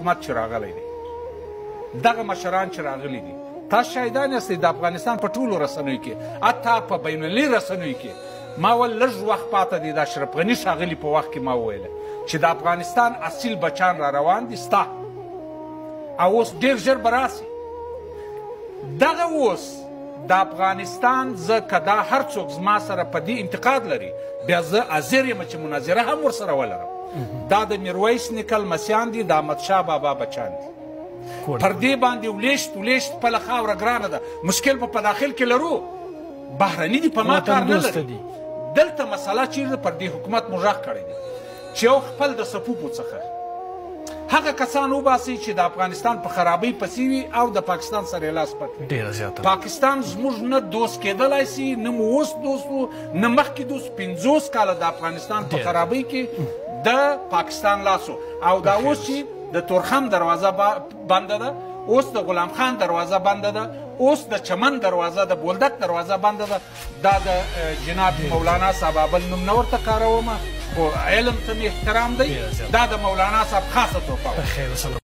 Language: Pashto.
حکومت چې راغلی دی دغه مشران چې راغلي دي تاسو شاهدان یاستئ د افغانستان په ټولو رسنیو کې حتی په بین المللي رسنیو کې ما ول لږ وخت پاته دی د اشرف غني ښاغلي په وخت کې ما وویله چې د افغانستان اصیل بچان را روان دي ستا او اوس ډېر ژر به راسي دغه اوس د افغانستان زه که دا هر څوک زما سره په دې انتقاد لري بیا زه حاضر یم چې مناظره هم ورسره ولرم دا د میرویس نیکه لمسیان دي د احمدشاه بابا بچان دي پر دې باندې ولیشت خپله خاوره ګرانه ده مشکل به په داخل کې لرو بهرني دي په ما کار نه لري دلته مسله چیرې پر دې حکومت مو غږ کړی دی چې یو خپل د صفوفو څخه هغه کسان وباسي چې د افغانستان په خرابۍ پسې وي او د پاکستان سره یې لاس پټ وي پاکستان زموږ نه دوست کېدلی سي نه مو اوس دوست و نه مخکې دوست 50 کاله د افغانستان په خرابۍ کې د پاکستان لاس او دا اوس چې د تورخم دروازه بنده ده اوس د غلام خان دروازه بنده ده اوس د چمن دروازه د بولدک دروازه بنده ده دا د جناب مولانا صاحب بل نوم نه ورته کارومه خو علم ته مې احترام دی دا د مولانا صاحب خاصه توفه